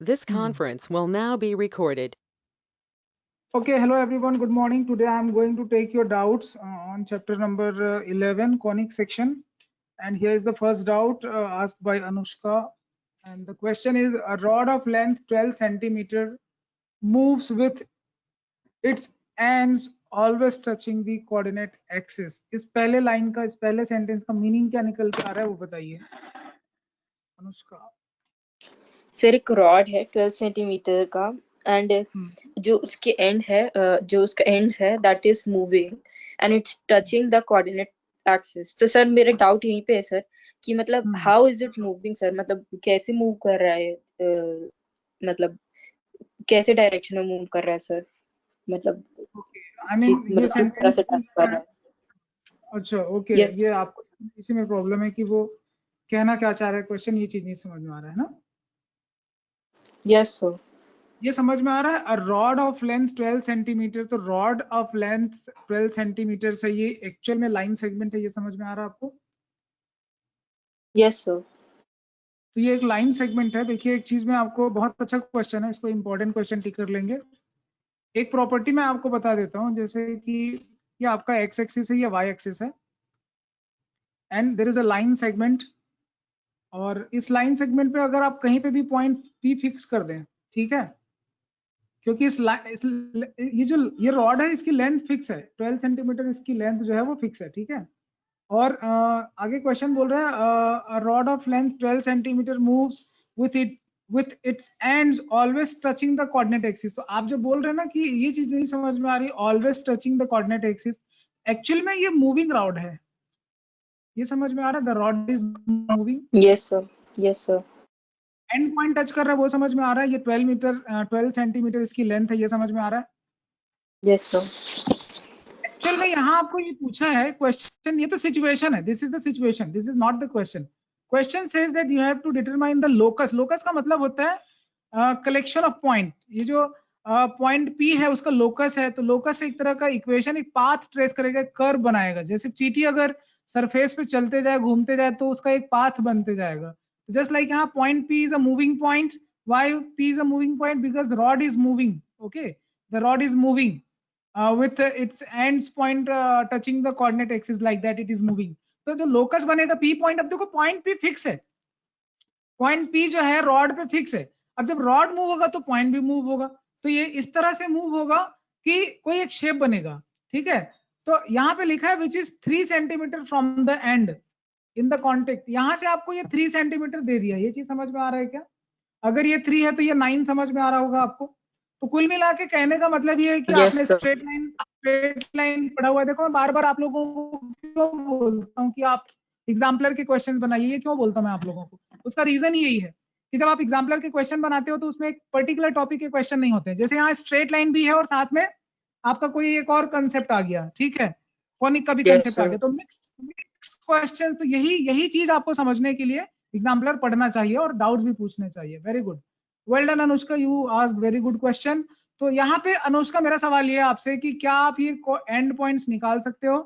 This conference will now be recorded. Okay, hello everyone, good morning. Today I am going to take your doubts on chapter number 11, conic section. And here is the first doubt asked by Anushka. And the question is, a rod of length 12 centimeter moves with its ends always touching the coordinate axis. इस पहले line का, इस पहले sentence का meaning क्या निकल के आ रहा है वो बताइए अनुष्का। सर एक रॉड है 12 सेंटीमीटर का एंड जो उसके एंड है जो उसका एंड्स है that is moving and it's touching the coordinate axis. तो सर मेरा डाउट यहीं पे है सर कि मतलब how is it moving sir, मतलब कैसे मूव कर रहा है, मतलब कैसे डायरेक्शन में मूव कर रहा है सर, मतलब आई मीन ये किस तरह से टच कर रहा है। अच्छा ओके Yes. ये आपको इसी में प्रॉब्लम है कि वो कहना क्या चाह रहा है, क्वेश्चन ये चीज नहीं समझ में आ रहा है ना। यस सर, ये समझ में आ रहा है। A rod of length 12 centimetre, तो रॉड ऑफ लेंथ 12 सेंटीमीटर से ये एक्चुअल में लाइन सेगमेंट है, ये समझ में आ रहा है आपको। Yes sir. तो ये एक लाइन सेगमेंट है। देखिए एक चीज में आपको, बहुत अच्छा क्वेश्चन है, इसको इंपॉर्टेंट क्वेश्चन टिक कर लेंगे। एक प्रॉपर्टी मैं आपको बता देता हूँ, जैसे कि ये आपका एक्स एक्सिस है, ये वाई एक्सिस है and there is a line segment. और इस लाइन सेगमेंट पे अगर आप कहीं पे भी पॉइंट पी फिक्स कर दें, ठीक है, क्योंकि ये रॉड है, इसकी लेंथ फिक्स है 12 सेंटीमीटर, इसकी लेंथ जो है वो फिक्स है, ठीक है। और आगे क्वेश्चन बोल रहा है rod of length 12 centimetre moves with its ends always touching the coordinate axis. तो आप जो बोल रहे हैं ना कि ये चीज नहीं समझ में आ रही, always touching the coordinate axis, actual में ये मूविंग रॉड है, ये समझ में आ रहा है। The rod is moving. Yes sir, yes sir. And point touch कर रहा है, वो समझ में आ रहा है। ये 12 सेंटीमीटर इसकी लेंथ है, ये समझ में आ रहा है। Yes sir. एक्चुअल में यहाँ आपको ये पूछा है क्वेश्चन, ये तो सिचुएशन है, this is the situation, this is not the question. Question says that you have to determine the locus. Locus का मतलब होता है कलेक्शन ऑफ पॉइंट। ये जो पॉइंट P है उसका लोकस है, तो लोकस एक तरह का इक्वेशन, एक पाथ ट्रेस करेगा, कर्व बनाएगा। जैसे चींटी अगर सरफेस पे चलते जाए, घूमते जाए, तो उसका एक पाथ बनते जाएगा। जस्ट लाइक यहाँ point P is a moving point. Why P is a moving point? Because the rod is moving. Okay, the rod is moving with its ends point touching the coordinate axis, like that it is moving. तो जो locus बनेगा P point, अब देखो point P fix है, point P जो है rod पे fix है। अब जब रॉड मूव होगा तो पॉइंट भी मूव होगा, तो ये इस तरह से मूव होगा कि कोई एक शेप बनेगा, ठीक है। तो यहाँ पे लिखा है which is 3 centimetre from the and in the contact. यहाँ से आपको ये 3 सेंटीमीटर दे दिया, ये चीज समझ में आ रहा है क्या? अगर ये 3 है तो ये 9 समझ में आ रहा होगा आपको। तो कुल मिला के कहने का मतलब ये है कि Yes, आपने sir. स्ट्रेट लाइन पढ़ा हुआ है। देखो मैं बार बार आप लोगों को क्यों बोलता हूँ कि आप एग्जाम्पलर के क्वेश्चंस बनाइए, ये क्यों बोलता हूँ मैं आप लोगों को, उसका रीजन यही है कि जब आप एग्जाम्पलर के क्वेश्चन बनाते हो तो उसमें एक पर्टिकुलर टॉपिक के क्वेश्चन नहीं होते। जैसे यहाँ स्ट्रेट लाइन भी है और साथ में आपका कोई एक और कंसेप्ट आ गया, ठीक है, कॉनिक का भी Yes, कंसेप्ट आ गया, तो मिक्स क्वेश्चन। तो यही चीज आपको समझने के लिए एग्जाम्पलर पढ़ना चाहिए और डाउट्स भी पूछने चाहिए। Very good, well done Anushka, you asked very good question. तो यहाँ पे अनुष्का मेरा सवाल ये है आपसे कि क्या आप ये एंड पॉइंट्स निकाल सकते हो?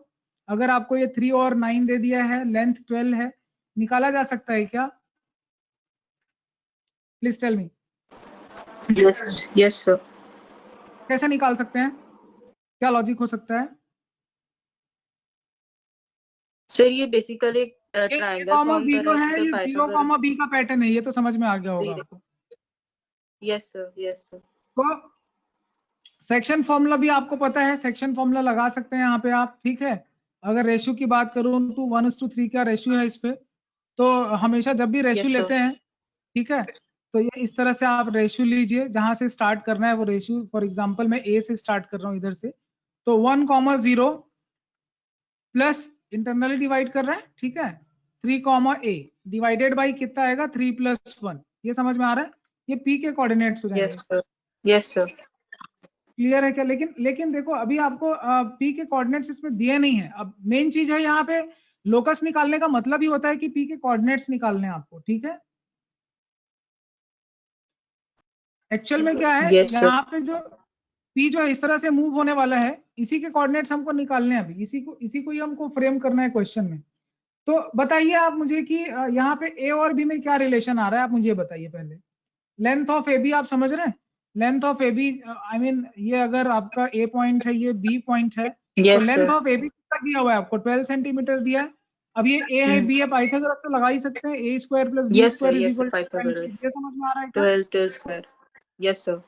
अगर आपको ये 3 और 9 दे दिया है, लेंथ 12 है, निकाला जा सकता है क्या? Please tell me. yes, yes, sir. कैसे निकाल सकते हैं, क्या लॉजिक हो सकता है? सर ये बेसिकली ट्रायंगल फॉर्म कर जीरो रहा है है, सर, ये 0, B का पैटर्न है, ये तो समझ में आ गया होगा आपको। Yes sir, yes sir. तो सेक्शन फॉर्मूला भी आपको पता है, सेक्शन फॉर्मूला लगा सकते हैं यहाँ पे आप, ठीक है। अगर रेशियो की बात करूँ तो 1:3 का रेशियो है इस पे, तो हमेशा जब भी रेशियो Yes, sir. लेते हैं, ठीक है, तो ये इस तरह से आप रेशियो लीजिए, जहां से स्टार्ट करना है वो रेशियो। फॉर एग्जांपल मैं ए से स्टार्ट कर रहा हूँ इधर से, तो 1,0 प्लस इंटरनली डिवाइड कर रहा है, ठीक है, 3, A डिवाइडेड बाई कितना आएगा 3 + 1। ये समझ में आ रहा है? ये पी के कोऑर्डिनेट्स हो जाएंगे। Yes, sir. Yes, sir. Clear है क्या? लेकिन देखो अभी आपको पी के कोऑर्डिनेट्स इसमें दिए नहीं है। अब मेन चीज है यहाँ पे, लोकस निकालने का मतलब ही होता है कि पी के कोऑर्डिनेट्स निकालने हैं आपको, ठीक है। एक्चुअल में क्या है, Yes, sir. यहाँ पे जो पी जो इस तरह से मूव होने वाला है, इसी के कोऑर्डिनेट्स हमको निकालने हैं अभी, इसी को ही हमको फ्रेम करना है क्वेश्चन में। तो बताइए आप मुझे कि यहाँ पे ए और बी में क्या रिलेशन आ रहा है, आप मुझे बताइए पहले। लेंथ ऑफ ए बी आप समझ रहे हैं, length of A B I mean ये अगर आपका ए पॉइंट है, ये बी पॉइंट है, तो Yes, length sir. Of A B कितना दिया हुआ है आपको, 12 सेंटीमीटर दिया है। अब ये ए है, बी है, पाइथागोरस तो लगा ही सकते हैं, A square plus B Yes, sir. Square is Yes, sir. Equal to 20। Pythagoras. ये समझ में आ रहा है क्या? 12 square. Yes, sir.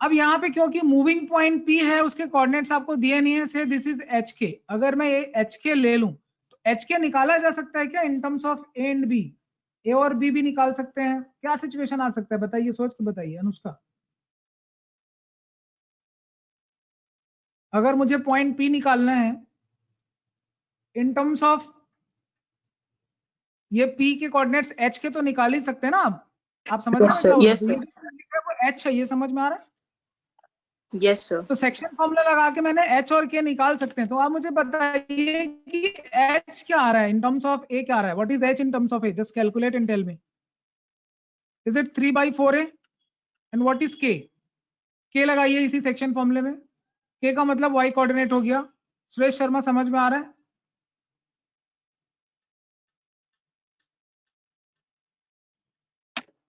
अब यहाँ पे क्योंकि मूविंग पॉइंट P है, उसके कोऑर्डिनेट्स आपको दिए नहीं है, से दिस इज एच के। अगर मैं ये एच के ले लूं तो एच के निकाला जा सकता है क्या in terms of A and B? A और बी भी निकाल सकते हैं, क्या सिचुएशन आ सकता है बताइए, सोच के बताइए अनुष्का। अगर मुझे पॉइंट P निकालना है इन टर्म्स ऑफ ये P के कोऑर्डिनेट्स H के तो निकाल ही सकते हैं ना आप समझ रहे Yes, हैं sir. क्या बोल रहे Yes, हैं? sir. ये जो लिखा है वो H है, ये समझ में आ रहा है? Yes, sir. तो सेक्शन फॉर्मूला लगा के मैंने H और K निकाल सकते हैं। तो आप मुझे बताइए कि H क्या आ रहा है इन टर्म्स ऑफ A, क्या आ रहा है? What is H in terms of A? Just calculate and tell me. Is it 3/4A? And what is K? K लगाइए इसी सेक्शन फॉर्मूले में। K का मतलब Y कोऑर्डिनेट हो गया। सुरेश शर्मा समझ में आ रहा है?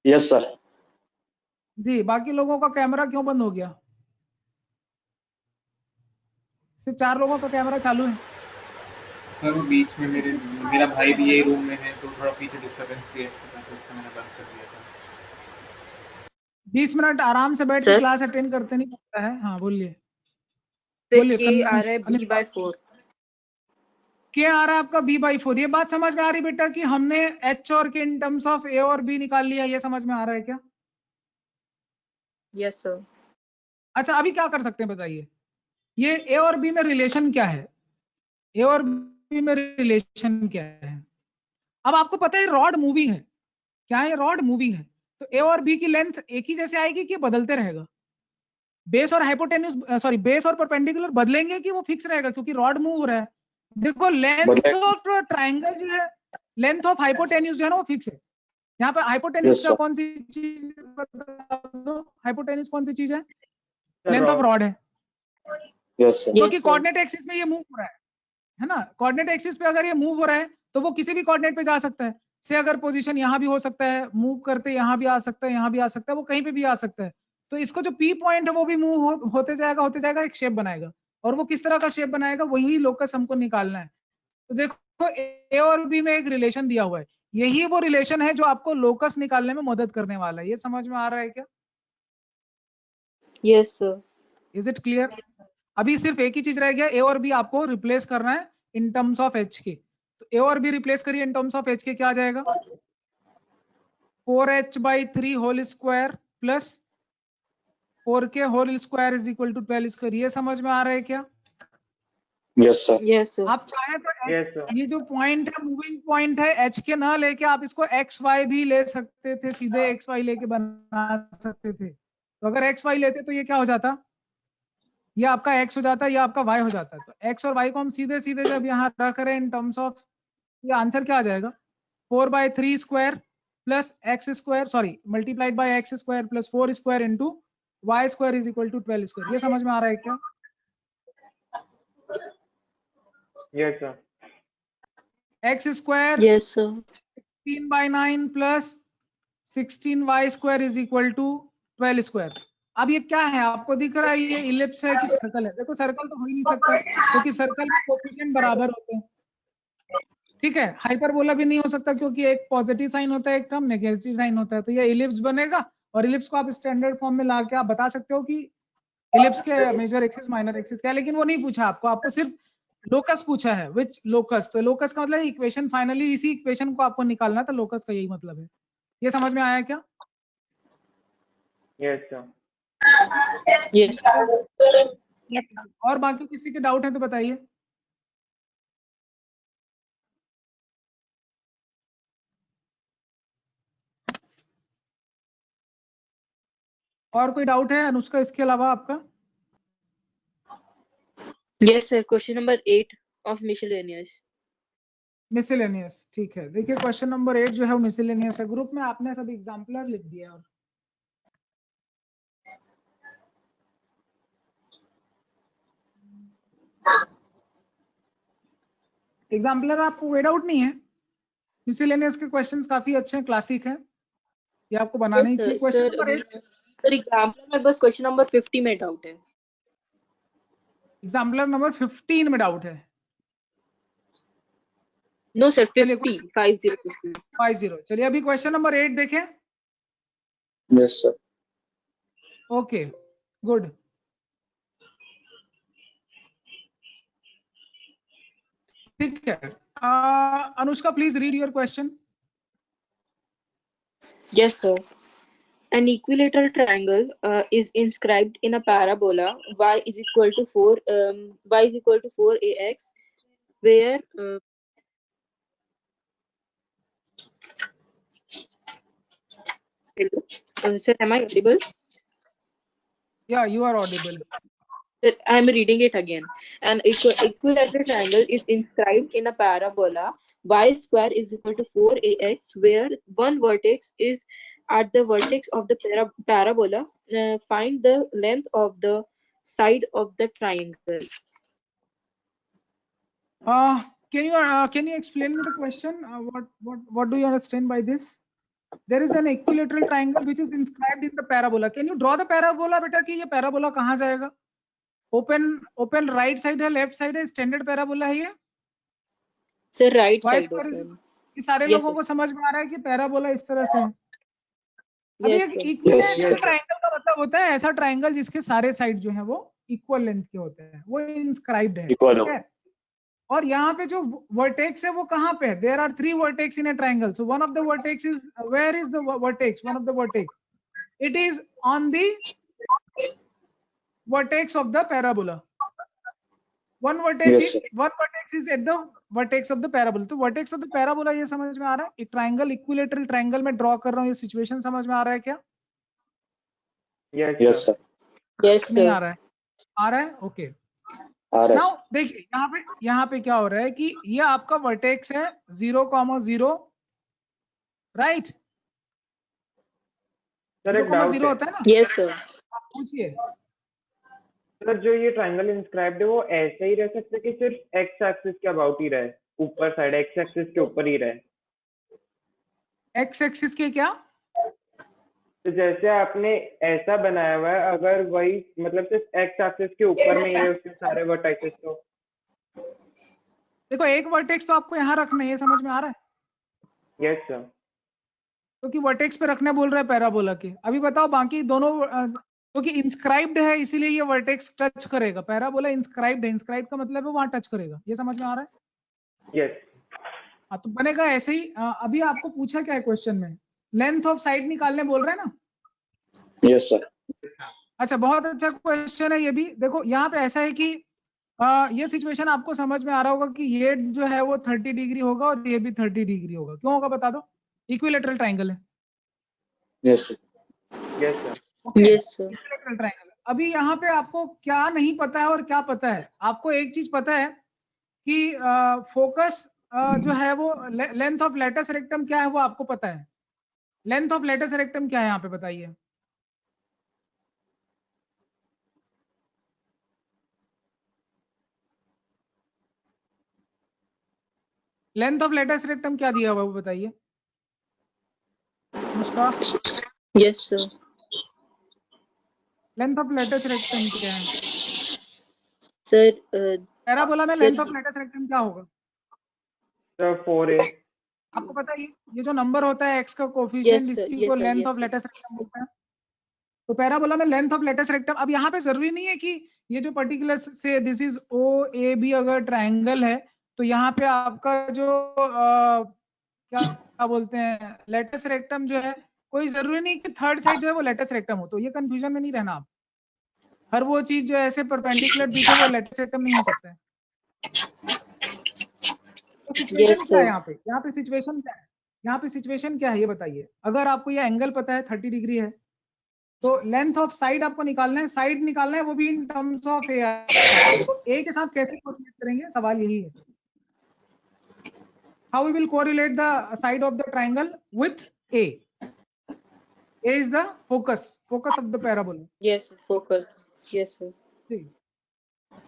Yes sir. जी, बाकी लोगों का कैमरा क्यों बंद हो गया? सिर्फ 4 लोगों का कैमरा चालू है। सर वो बीच में मेरा भाई भी यही रूम में है तो थोड़ा पीछे डिस्टरबेंस क्रिएट कर रहा था, इसलिए मैंने बंद कर दिया था। 20 मिनट आराम से बैठ के Sir? क्लास अटेंड करते नहीं पड़ता है। हाँ बोलिए। Sir, बोलिए K आ रहा है B/4. क्या आ रहा है आपका B/4? ये बात समझ में आ रही बेटा कि हमने H और K in terms of A और B निकाल लिया, ये समझ में आ रहा है क्या? Yes, sir. अच्छा अभी क्या कर सकते हैं बताइए, ये A और B में रिलेशन क्या है? A और B में रिलेशन क्या है? अब आपको पता है रॉड मूविंग है, क्या है? रॉड मूविंग है, तो A और B की लेंथ एक ही जैसे आएगी कि बदलते रहेगा? बेस और हाइपोटेन्यूज सॉरी बेस और परपेंडिकुलर बदलेंगे कि वो फिक्स रहेगा, क्योंकि रॉड मूव हो रहा है। देखो लेंथ ऑफ ट्राइंगल जो है, लेंथ ऑफ हाइपोटेन्यूज जो है ना वो फिक्स है। यहाँ पे हाइपोटेन्यूज Yes, का sir. कौन सी चीज बता दो, हाइपोटेन्यूज कौन सी चीज है? लेंथ ऑफ रॉड है, यस सर। क्योंकि Yes, sir. कोऑर्डिनेट एक्सिस में ये मूव हो रहा है ना? कोऑर्डिनेट एक्सिस पे अगर ये मूव हो रहा है तो वो किसी भी कोऑर्डिनेट पे जा सकता है। से अगर पोजीशन यहाँ भी हो सकता है, मूव करते यहाँ भी आ सकता है, यहाँ भी आ सकता है, वो कहीं पे भी आ सकता है। तो इसको जो P पॉइंट है वो भी मूव होते जाएगा, एक शेप बनाएगा। और वो किस तरह का शेप बनाएगा, वही लोकस हमको निकालना है। तो देखो ए और बी में एक रिलेशन दिया हुआ है, यही वो रिलेशन है जो आपको लोकस निकालने में मदद करने वाला है। ये समझ में आ रहा है क्या? Yes, sir. Is it clear? अभी सिर्फ एक ही चीज रह गया, ए और बी आपको रिप्लेस करना है इन टर्म्स ऑफ एच के। तो ए और बी रिप्लेस करिए इन टर्म्स ऑफ एच के, क्या आ जाएगा? 4h/3 whole square plus 4k whole square is equal to 12 square. ये समझ में आ रहा है क्या? Yes sir. Yes, sir. आप चाहे तो ये जो पॉइंट है, मूविंग पॉइंट है, एच के ना लेके आप इसको एक्स वाई भी ले सकते थे, सीधे एक्स वाई लेके बना सकते थे। तो अगर एक्स वाई लेते तो ये क्या हो जाता, ये आपका x हो जाता है, ये आपका y हो जाता है। तो x और y को हम सीधे सीधे जब यहाँ रख रहे हैं इन टर्म्स ऑफ, ये आंसर क्या आ जाएगा? 4/3 square plus x square sorry multiplied by x square plus 4 square into y square is equal to 12 square. ये समझ में आ रहा है क्या? Yes sir. x square Yes, sir. 16/9 plus 16y square is equal to 12 square. अब ये क्या है आपको दिख रहा है, ये इलिप्स है कि सर्कल है? देखो सर्कल तो हो ही नहीं सकता क्योंकि सर्कल में कोएफिशिएंट बराबर होते हैं, ठीक है। हाइपरबोला भी नहीं हो सकता क्योंकि एक पॉजिटिव साइन होता है, एक टर्म नेगेटिव साइन होता है। तो ये इलिप्स बनेगा, और इलिप्स को आप स्टैंडर्ड फॉर्म में लाके आप बता सकते हो कि इलिप्स के मेजर एक्सिस माइनर एक्सिस क्या है। लेकिन वो नहीं पूछा आपको, आपको सिर्फ लोकस पूछा है, विच लोकस। तो लोकस का मतलब इक्वेशन, फाइनली इसी इक्वेशन को आपको निकालना था, लोकस का यही मतलब है। ये समझ में आया क्या? Yes sir. Yes, sir. और बाकी किसी के डाउट है तो बताइए। और कोई डाउट है अनुष्का इसके अलावा आपका? Yes, sir. Question number 8 of miscellaneous. Miscellaneous, ठीक है। देखिए क्वेश्चन नंबर 8 जो है वो मिसलेनियस है। ग्रुप में आपने सब एग्जाम्पलर लिख दिया, और एग्जाम्पलर आपको वेड आउट नहीं है। मिसलेनियस के क्वेश्चंस काफी अच्छे हैं, क्लासिक हैं। ये आपको बनाना ही Yes, चाहिए। sir. Question number 8, Sir, example में बस क्वेश्चन नंबर 50 में डाउट है। एग्जाम्पलर नंबर 15 में डाउट है। नो सर, चलिए 50 50। चलिए अभी क्वेश्चन नंबर 8 देखें। Yes, sir. Okay, good. ठीक है, Anushka please read your question. Yes, sir. An equilateral triangle is inscribed in a parabola y is equal to 4 ax, where hello, sir, am I audible? या you are audible. Sir, I am reading it again. An equilateral triangle is inscribed in a parabola y square is equal to 4ax, where one vertex is at the vertex of the parabola. Find the length of the side of the triangle. Can you explain me the question? What do you understand by this? There is an equilateral triangle which is inscribed in the parabola. Can you draw the parabola बेटा कि ये parabola कहाँ जाएगा? Open right side है, left side है, standard parabola है ये। Sir, right y side square open. ये सारे Yes, लोगों sir. को समझ में आ रहा है कि पैराबोला इस तरह से है। अभी Yes, एक sir. इक्विलेटरल ट्रायंगल का मतलब होता है ऐसा ट्रायंगल जिसके सारे साइड जो है वो इक्वल लेंथ के होते हैं, वो इंस्क्राइब्ड है। Equal ठीक हो। है, और यहाँ पे जो वर्टेक्स है वो कहाँ पे है? There are 3 vertex in a triangle, so one of the vertex is, where is the vertex? One of the vertex, it is on the vertex of the parabola. One vertex Yes, is sir. one vertex is at the vertex of the parabola। तो vertex of the parabola ये समझ में आ रहा है? एक triangle, equilateral triangle में draw कर रहा हूँ, ये सिचुएशन समझ में आ रहा है क्या? Yes, sir. Yes, नहीं आ sir. रहा है? आ रहा है, ओके। आ रहा नाउ है। देखिए यहाँ पे क्या हो रहा है कि ये आपका वर्टेक्स है 0,0, राइट? सर एक 0,0 डाउट है होता है ना? Yes, sir. पूछिए। सर, जो ये ट्रायंगल इंस्क्राइब्ड है वो ऐसे ही रह सकता है कि सिर्फ एक्स एक्सिस के अबाउट ही रहे, ऊपर साइड एक्स एक्सिस के ऊपर ही रहे? एक्स एक्सिस के क्या? तो जैसे आपने ऐसा बनाया हुआ है, अगर वही मतलब सिर्फ एक्स एक्सिस के ऊपर में ही है उसके सारे वर्टाइसेस, तो देखो एक वर्टेक्स तो आपको यहाँ रखना है, ये समझ में आ रहा है? Yes sir. क्योंकि वर्टेक्स पे रखने बोल रहा है पैराबोला के। अभी बताओ बाकी दोनों, क्योंकि इंस्क्राइब्ड है इसीलिए ये वर्टेक्स टच करेगा। पैराबोला इंस्क्राइब्ड है, इंस्क्राइब्ड का मतलब है वहां टच करेगा, ये समझ में आ रहा है? यस। हाँ, तो बनेगा ऐसे ही। अभी आपको पूछा क्या है क्वेश्चन में? लेंथ ऑफ साइड निकालने बोल रहे हैं ना? Yes, sir. अच्छा, बहुत अच्छा क्वेश्चन है ये भी। देखो यहाँ पे ऐसा है कि ये सिचुएशन आपको समझ में आ रहा होगा कि ये जो है वो 30 डिग्री होगा और ये भी 30 डिग्री होगा। क्यों होगा बता दो? इक्विलेटरल ट्रायंगल है। Yes, sir. Yes sir. Yes, sir. Equilateral triangle. अभी यहाँ पे आपको क्या नहीं पता है और क्या पता है? आपको एक चीज पता है कि फोकस जो है वो लेंथ ऑफ लेटस रेक्टम क्या है वो आपको पता है। लेंथ ऑफ लेटस रेक्टम क्या है यहाँ पे बताइए? लेंथ ऑफ लेटस रेक्टम क्या दिया हुआ है वो बताइए Anushka. Yes, sir. Length of latus rectum क्या है? Sir, पैराबोला में sir, length of latus rectum क्या होगा? Sir 4a। आपको पता है ये जो नंबर होता है एक्स का yes, कोफिशिएंट, sir. इसी Yes, को sir. Length Yes, of sir. Latus rectum बोलते हैं। तो पैराबोला में लेंथ ऑफ लेटस रेक्टम, अब यहाँ पे जरूरी नहीं है कि ये जो पर्टिकुलर से this is O A B अगर ट्रायंगल है तो यहाँ पे आपका जो क्या बोलते हैं लेटस रेक्टम जो है, कोई जरूरी नहीं कि थर्ड साइड जो है वो लेटस रेक्टम हो। तो ये कंफ्यूजन में नहीं रहना आप। हर वो चीज जो ऐसे परपेंडिकुलर दिखे वो लेटस रेक्टम नहीं हो सकता है। तो सिचुएशन Yes, क्या है sir. यहाँ पे? यहाँ पे सिचुएशन क्या है? यहाँ पे सिचुएशन क्या है ये बताइए। अगर आपको ये एंगल पता है 30 डिग्री है तो लेंथ ऑफ साइड आपको निकालना है, साइड निकालना है वो भी इन टर्म्स ऑफ ए। तो ए के साथ कैसे कोरिलेट करेंगे, सवाल यही है। How we will correlate the side of the triangle with A? A is the focus of the parabola. Yes, sir. Focus. Yes, sir.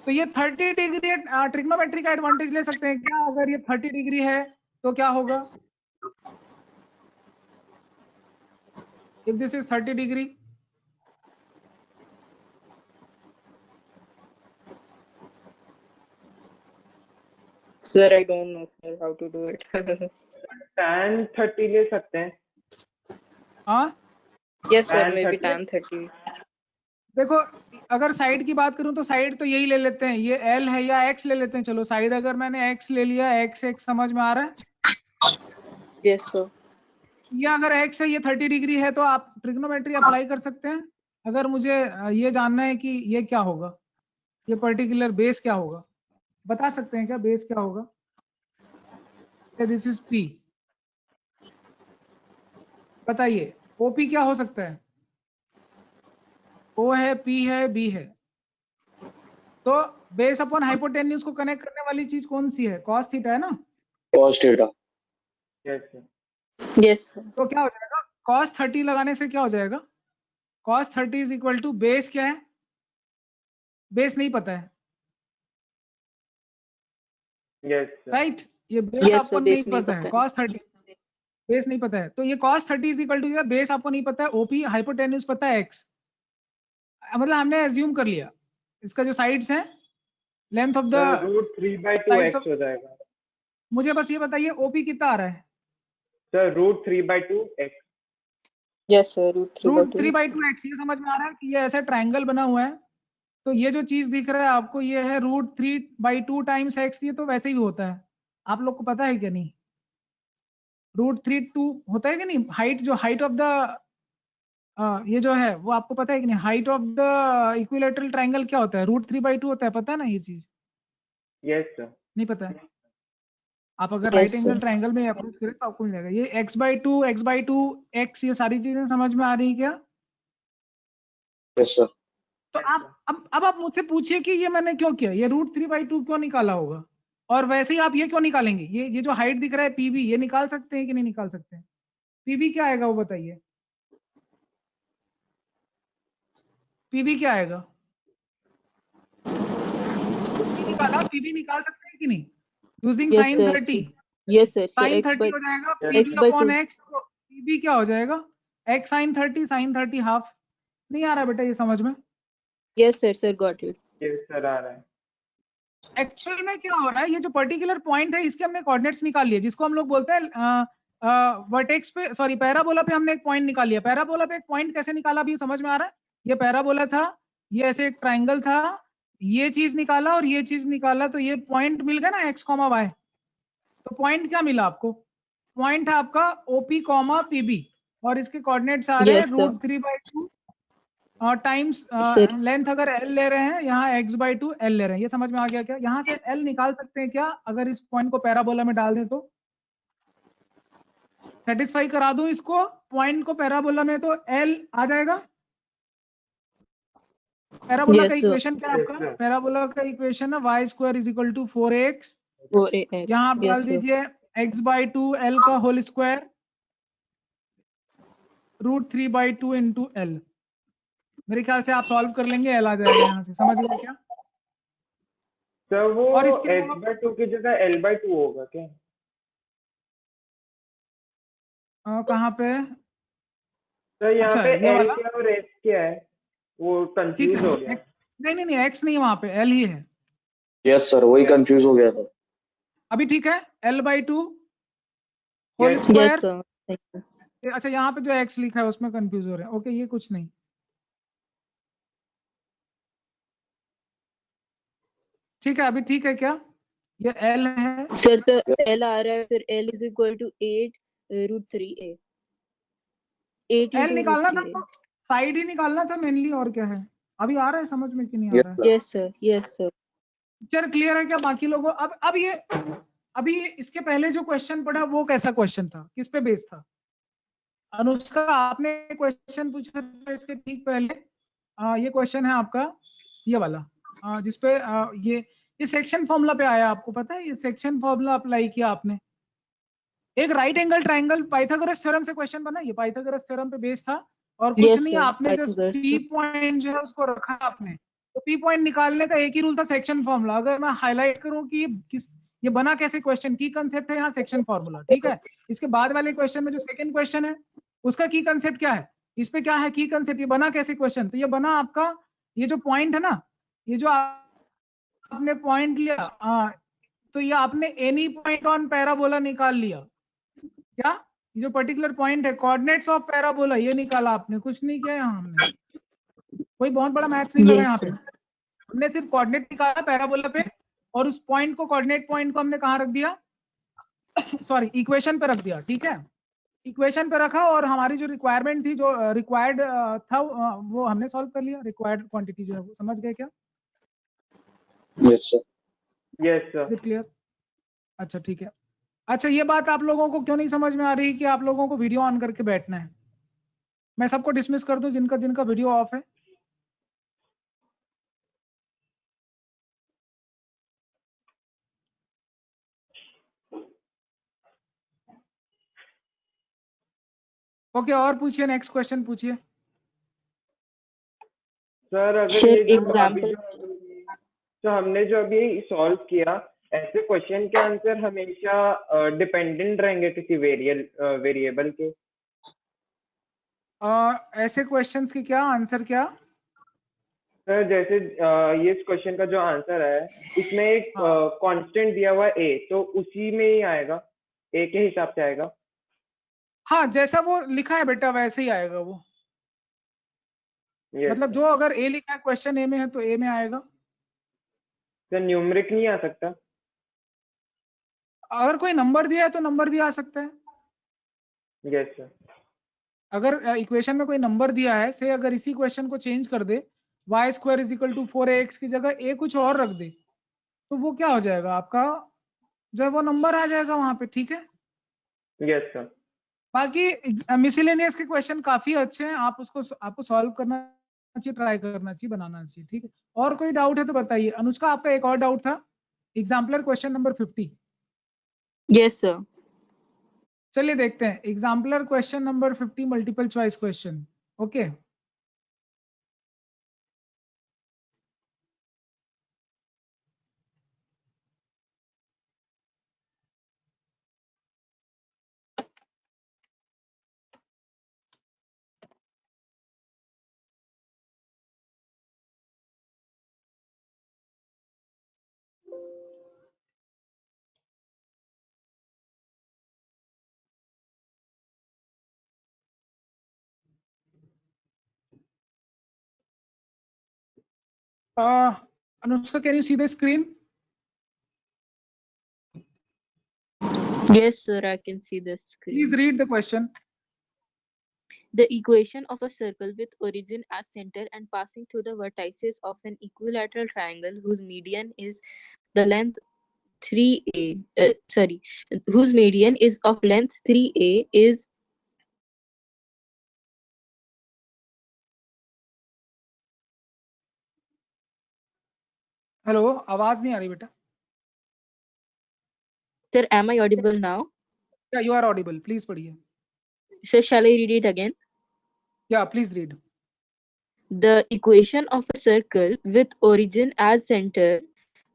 तो ये 30 डिग्री ट्रिग्नोमेट्री का एडवांटेज ले सकते हैं क्या? अगर ये 30 डिग्री है तो क्या होगा? if this is 30 degree? Sir, I don't know sir how to do it. tan 30 ले सकते हैं. हाँ Yes sir, Tan maybe 30. tan 30. देखो, अगर साइड की बात करूं तो साइड तो यही ले लेते हैं, ये L है या X ले लेते हैं. चलो साइड अगर मैंने X ले लिया, X समझ में आ रहा है? Yes sir. ये अगर X है, ये 30 डिग्री है, तो आप ट्रिग्नोमेट्री अप्लाई कर सकते हैं. अगर मुझे ये जानना है कि ये क्या होगा, ये पर्टिकुलर बेस क्या होगा, बता सकते हैं क्या बेस क्या होगा? This is P. बताइए OP क्या हो सकता है? O है, P है, B है. तो बेस अपॉन हाइपोटेन्यूज को कनेक्ट करने वाली चीज कौन सी है? कॉस थीटा है ना? cos theta. Yes sir. Yes sir. तो क्या हो जाएगा? cos 30 लगाने से क्या हो जाएगा? cos 30 is equal to base क्या है? बेस नहीं पता है, Yes sir. राइट? ये बेस Yes, आपको sir, नहीं base नहीं पता है. पता है. cos 30 बेस नहीं पता है, तो ये cos 30 is equal to base आपको नहीं पता है, OP हाइपोटेन्यूज पता है X. मतलब हमने एज्यूम कर लिया इसका जो साइड्स हैं, length of Sir, the, root 3/2 sides x of- हो जाएगा. मुझे बस ये बताइए OP कितना आ रहा है? Sir, root 3/2 x. Yes sir, root 3 by 2. 3/2x. ये समझ में आ रहा है कि ये ऐसा ट्रायंगल बना हुआ है, तो ये जो चीज दिख रहा है आपको, ये है √3/2 टाइम्स x. ये तो वैसे ही होता है, आप लोग को पता है क्या? नहीं, √3/2 होता है कि नहीं? हाइट, जो हाइट ऑफ द ये जो है वो आपको पता है कि नहीं? Height of the equilateral triangle क्या होता है? √3/2 होता है, पता है ना ये चीज? Yes sir. नहीं पता है? आप अगर Yes, right sir. Angle triangle में अप्रोच करें तो आपको मिल जाएगा. ये x/2 x, ये सारी चीजें समझ में आ रही है क्या? yes sir. तो आप अब आप मुझसे पूछिए कि ये मैंने क्यों किया, ये √3/2 क्यों निकाला होगा, और वैसे ही आप ये क्यों निकालेंगे? ये जो हाइट दिख रहा है PB, ये निकाल सकते हैं कि नहीं निकाल सकते हैं? PB क्या आएगा वो बताइए? PB क्या आएगा? PB निकाल सकते हैं कि नहीं using Yes, sin sir. 30? Yes sir. So sin x 30 by हो जाएगा Yes. PB x by upon 2. x. तो PB क्या हो जाएगा? x sin 30, sin 30 half. नहीं आ रहा बेटा ये समझ में? Yes sir, sir got it. Yes sir, आ रहा है. एक्चुअल में क्या हो रहा है, ये जो पर्टिकुलर पॉइंट है इसके हमने कोऑर्डिनेट्स निकाल लिए, जिसको हम लोग बोलते हैं वर्टेक्स पे, सॉरी पैराबोला पे हमने एक पॉइंट निकाल लिया. पैराबोला पे एक पॉइंट कैसे निकाला अभी समझ में आ रहा है? ये पैराबोला था, ये ऐसे एक ट्रायंगल था, ये चीज निकाला और ये चीज निकाला, तो ये पॉइंट मिल गया ना x, y. तो पॉइंट क्या मिला आपको? पॉइंट है आपका OP, PB, और इसके कोऑर्डिनेट्स आ रहे हैं Yes, sir. √3/2 times Sir. Length. अगर L ले रहे हैं, यहाँ x/2 L ले रहे हैं. ये समझ में आ गया क्या? यहाँ से L निकाल सकते हैं क्या अगर इस पॉइंट को पैराबोला में डाल दें तो? सेटिस्फाई करा दूं इसको पॉइंट को पैराबोला में, तो L आ जाएगा. पैराबोला Yes, का sir. इक्वेशन क्या है Yes, आपका? sir. पैराबोला का इक्वेशन है y² = 4x. 4ax. यहाँ आप डाल Yes sir. दीजिए x/2 L का होल स्क्वायर √3/2 इंटू L. मेरे ख्याल से आप सॉल्व कर लेंगे, L आ जाएगा यहाँ से. समझ गए क्या? Sir, वो और इसके h/2 की जगह L/2 होगा क्या? कहाँ पे? Sir, यहाँ अच्छा, पे ये L वाला? क्या और x क्या है? वो ठीक कंफ्यूज है. हो गया. नहीं X नहीं, वहाँ पे L ही है. yes sir. वही कंफ्यूज हो गया था. अभी ठीक है. L/2 whole Yes. Square. Yes sir. Thank you. अच्छा, यहाँ पे जो x लिखा है उसमें कंफ्यूज हो रहे हैं. ओके, ये कुछ नहीं. ठीक है, अभी ठीक है क्या? ये L है. Sir, तो L आ रहा है, फिर L is equal to 8 √3a. 8 L into निकालना था √3a. तो साइड ही निकालना था मेनली, और क्या है? अभी आ रहा है समझ में कि नहीं आ Yes, रहा है? sir. Yes sir. Yes sir. Picture clear है क्या बाकी लोगों? अब ये अभी इसके पहले जो क्वेश्चन पढ़ा वो कैसा क्वेश्चन था, किस पे बेस्ड था? अनुष्का, आपने क्वेश्चन पूछा था इसके ठीक पहले. ये क्वेश्चन है आपका ये वाला, जिसपे ये सेक्शन फॉर्मूला पे आया. आपको पता है ये सेक्शन फॉर्मूला अप्लाई किया आपने. एक right angle triangle Pythagoras theorem से क्वेश्चन बना, ये पाइथागोरस थ्योरम पे बेस्ड था. और कुछ Yes, नहीं, sir. आपने जस्ट Pythagoras. P पॉइंट जो है उसको रखा आपने. तो P पॉइंट निकालने का एक ही रूल था, सेक्शन फॉर्मूला. अगर मैं हाईलाइट करूं कि ये बना कैसे क्वेश्चन, की कंसेप्ट है यहाँ सेक्शन फॉर्मूला. ठीक है. इसके बाद वाले क्वेश्चन में जो सेकंड क्वेश्चन है उसका की कंसेप्ट क्या है? इस पे क्या है की कंसेप्ट, ये बना कैसे क्वेश्चन, तो ये बना आपका, ये जो पॉइंट है ना, ये जो आपने पॉइंट लिया, तो ये आपने एनी पॉइंट ऑन पैराबोला निकाल लिया, क्या ये जो पर्टिकुलर पॉइंट है कोऑर्डिनेट्स ऑफ पैराबोला, ये निकाला आपने, कुछ नहीं किया यहाँ हमने, कोई बहुत बड़ा मैथ्स नहीं लगा Yes, यहाँ पे, sir. हमने सिर्फ कोऑर्डिनेट निकाला पैराबोला पे, और उस पॉइंट को, कोऑर्डिनेट पॉइंट को हमने कहाँ रख दिया, सॉरी इक्वेशन पे रख दिया, ठीक है, इक्वेशन पे रखा, और हमारी जो रिक्वायरमेंट थी, जो रिक्वायर्ड था, वो हमने सॉल्व कर लिया, रिक्वायर्ड क्वांटिटी जो है वो, समझ गए क्या? Yes sir. Yes sir. Is it clear? अच्छा ठीक है। अच्छा ये बात आप लोगों को क्यों नहीं समझ में आ रही कि आप लोगों को वीडियो ऑन करके बैठना है? मैं सबको डिसमिस कर दूं जिनका जिनका वीडियो ऑफ है? ओके, और पूछिए, नेक्स्ट क्वेश्चन पूछिए। सर अगर Sir, ये जो अभी example. तो हमने जो अभी सॉल्व किया, ऐसे क्वेश्चन के आंसर हमेशा डिपेंडेंट रहेंगे किसी वेरिएबल के? ऐसे क्वेश्चंस की क्या आंसर क्या? सर जैसे ये इस क्वेश्चन का जो आंसर है, इसमें एक हाँ। कांस्टेंट दिया हुआ है a, तो उसी में ही आएगा, a के हिसाब से आएगा? हाँ, जैसा वो लिखा है बेटा वैसे ही आएगा वो, यस मतलब जो अगर ए लिखा है क्वेश्चन ए में है तो ए में आएगा। सर, न्यूमेरिक नहीं आ सकता? अगर कोई नंबर दिया है तो नंबर भी आ सकता है। Yes sir. अगर इक्वेशन में कोई नंबर दिया है, से अगर इसी क्वेश्चन को चेंज कर दे, y square is equal to 4ax की जगह ए कुछ और रख दे, तो वो क्या हो जाएगा आपका, जो है वो नंबर आ जाएगा वहां पे, ठीक है। Yes sir. बाकी मिसलेनियस के क्वेश्चन काफी अच्छे हैं, आपको सॉल्व करना चाहिए, ट्राई करना चाहिए, बनाना चाहिए, ठीक है। और कोई डाउट है तो बताइए। अनुष्का, आपका एक और डाउट था, exemplar question number 50। Yes, sir. चलिए देखते हैं exemplar question number 50, multiple choice question. Okay, Anushka, can you see the screen? Yes, sir. I can see the please screen. Read the question. The equation of a circle with origin as center and passing through the vertices of an equilateral triangle whose median is the length 3a. Whose median is of length 3a is. Hello, आवाज नहीं आ रही बेटा। Sir, am I audible now? या you are Audible, please पढ़िए। Sir, shall I read it again? या please read. The equation of a circle with origin as center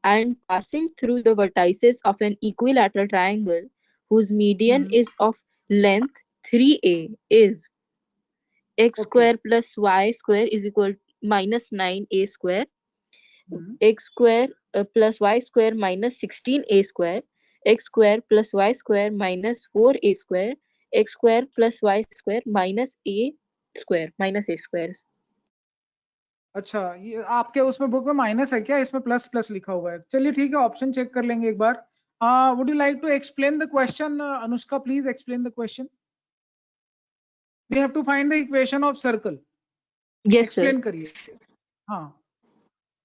and passing through the vertices of an equilateral triangle whose median is of length 3a is x Okay. square plus y square is equal minus 9a square, x square plus y square minus 16a square, x square plus y square minus 4a square, x square plus y square minus a square. अच्छा, ये आपके उसमें book में minus है क्या, इसमें plus plus लिखा हुआ है। चलिए ठीक है, ऑप्शन चेक कर लेंगे एक बार। Would you like to explain the question? Anushka, please explain the question. We have to find the equation of circle. Yes, sir. Explain करिए। हाँ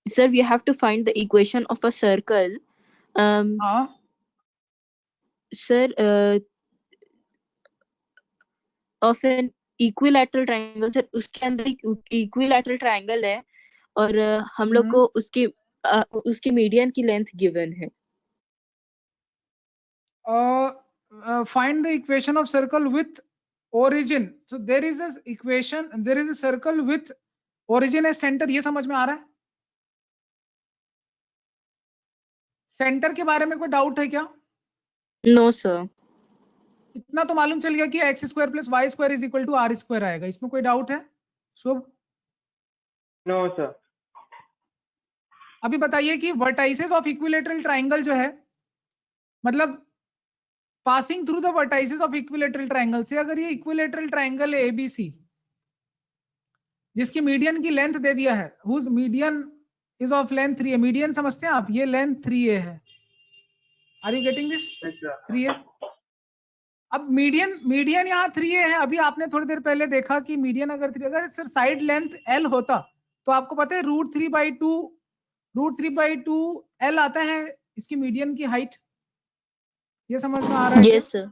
Sir, we have to find the equation of a circle. हाँ Sir, of an equilateral triangle. Sir, उसके अंदर एक equilateral triangle है और हम लोग को उसकी मीडियन की लेंथ गिवन है. Find the equation of circle with origin. So there is a equation, there is a circle with origin as center, ये समझ में आ रहा है? सेंटर के बारे में कोई डाउट है क्या? No, sir. इतना तो मालूम चल गया कि x square plus y square is equal to r square आएगा, इसमें कोई डाउट है? Shubh, no sir. अभी बताइए कि वर्टाइसेस ऑफ इक्विलेटरल ट्राइंगल जो है, मतलब passing through the vertices of equilateral triangle से, अगर ये इक्विलेटरल ट्राइंगल है एबीसी जिसकी मीडियन की लेंथ दे दिया है, whose median is of length 3a, median समझते हैं आप, ये लेंथ 3a है। Are you getting this? 3a। अब मीडियन यहाँ 3a है। अभी आपने थोड़ी देर पहले देखा कि मीडियन अगर 3, अगर सर साइड लेंथ l होता तो आपको पता है √3/2 l आता है इसकी मीडियन की हाइट। ये समझ में आ रहा है? Yes sir,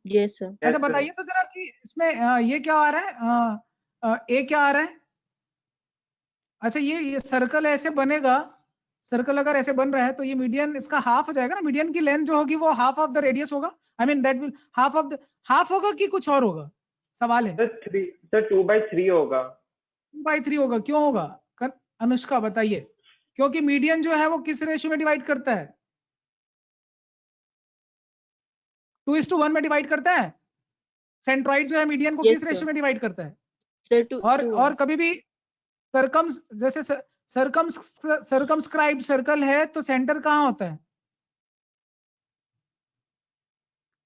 yes sir. अच्छा बताइए तो जरा कि इसमें ये क्या आ रहा है, ए क्या आ रहा है? अच्छा ये सर्कल ऐसे बनेगा, सर्कल अगर ऐसे बन रहा है तो ये मीडियन इसका हाफ हो जाएगा ना, मीडियन की लेंथ जो होगी वो हाफ ऑफ द रेडियस होगा। I mean that will half होगा कि कुछ और होगा, सवाल है। सर 2/3 होगा। 2/3 होगा, क्यों होगा? अनुष्का बताइए। क्योंकि मीडियन जो है वो किस रेशियो में डिवाइड करता है? 2:1 में डिवाइड करता है। सेंट्रॉइड जो है मीडियन को Yes, किस sir. रेशियो में डिवाइड करता है? सर 2:1। और कभी भी जैसे सर्कमस्क्राइब्ड सर्कल है तो सेंटर कहाँ होता है,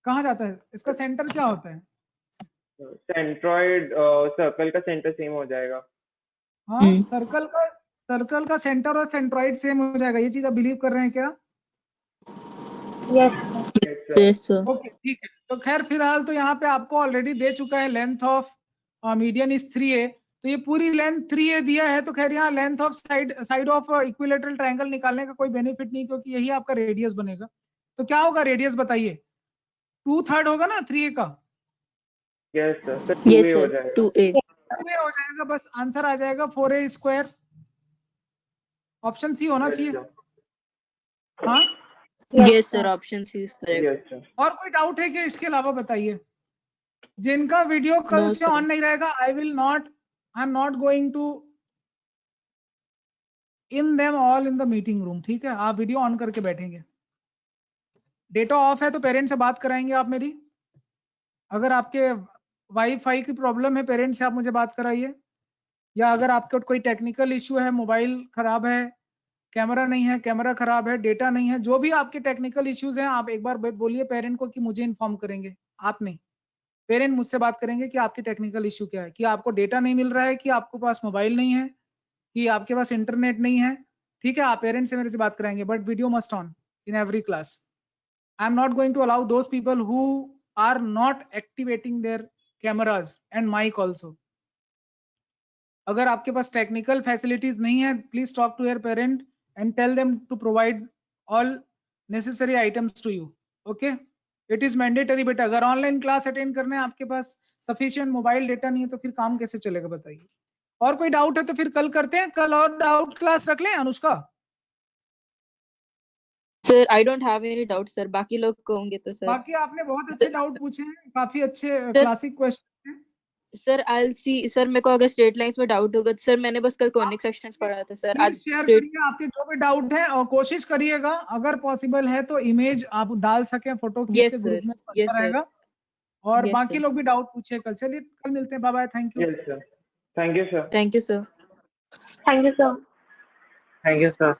कहाँ जाता है? इसका सेंटर क्या होता है? सेंट्रॉइड सर्कल का सेंटर सेम हो जाएगा। हाँ, सर्कल का सेंटर और सेंट्रॉइड सेम हो जाएगा। ये चीज आप बिलीव कर रहे हैं क्या? Yes sir. ओके ठीक है। तो खैर फिलहाल तो यहाँ पे आपको ऑलरेडी दे चुका है length of median is 3a, तो ये पूरी लेंथ 3a दिया है। तो खैर यहाँ length of side of equilateral triangle निकालने का कोई बेनिफिट नहीं, क्योंकि यही आपका रेडियस बनेगा। तो क्या होगा रेडियस बताइए? 2/3 होगा ना 3a का? यस सर, यस 2a हो सर, जाएगा। 2a। 2a हो जाएगा, बस आंसर आ जाएगा 4a स्क्वायर। ऑप्शन सी होना चाहिए। हाँ yes sir, option C is correct. Yes sir. और कोई डाउट है कि इसके अलावा बताइए? जिनका वीडियो कल No, से sir. ऑन नहीं रहेगा, I am not going to in them all in the meeting room. ठीक है, आप वीडियो ऑन करके बैठेंगे। डेटा ऑफ है तो पेरेंट्स से बात कराएंगे आप मेरी। अगर आपके वाईफाई की प्रॉब्लम है, पेरेंट्स से आप मुझे बात कराइए। या अगर आपका कोई टेक्निकल इश्यू है, मोबाइल खराब है, कैमरा नहीं है, कैमरा खराब है, डेटा नहीं है, जो भी आपके टेक्निकल इश्यूज हैं, आप एक बार बोलिए पेरेंट को कि मुझे इन्फॉर्म करेंगे। आप नहीं, पेरेंट मुझसे बात करेंगे कि आपकी टेक्निकल इश्यू क्या है, कि आपको डेटा नहीं मिल रहा है, कि आपके पास मोबाइल नहीं है, कि आपके पास इंटरनेट नहीं है। ठीक है, आप पेरेंट्स से मेरे से बात कराएंगे, but video must on in every class. I am not going to allow those people who are not activating their cameras and mic also. अगर आपके पास टेक्निकल फैसिलिटीज नहीं है, please talk to your parent and tell them to provide all necessary items to you. Okay, it is mandatory. बेटा अगर online class attend करने हैं, आपके पास सफिशिएंट मोबाइल डेटा नहीं है, तो फिर काम कैसे चलेगा बताइए? और कोई डाउट है तो फिर कल करते हैं, कल और डाउट क्लास रख लें Anushka? Sir I don't have any doubt sir, बाकी लोग कहोगे तो सर। बाकी आपने बहुत अच्छे डाउट पूछे हैं, काफी अच्छे क्लासिक क्वेश्चन हैं। Sir I will see sir, मेरे को अगर स्ट्रेट लाइंस में डाउट होगा तो सर, मैंने बस कल कॉनिक सेक्शंस पढ़ा था सर, आज प्लीज शेयर स्ट्रेट। करिए आपके जो भी डाउट है, और कोशिश करिएगा अगर पॉसिबल है तो इमेज आप डाल सकें, फोटो खींच Yes, के sir. ग्रुप में, तो Yes, अच्छा sir. रहेगा। और Yes, बाकी sir. लोग भी डाउट पूछे कल। चलिए कल मिलते हैं, bye bye, thank you. Yes sir, thank you sir. Thank you, sir. Thank you sir.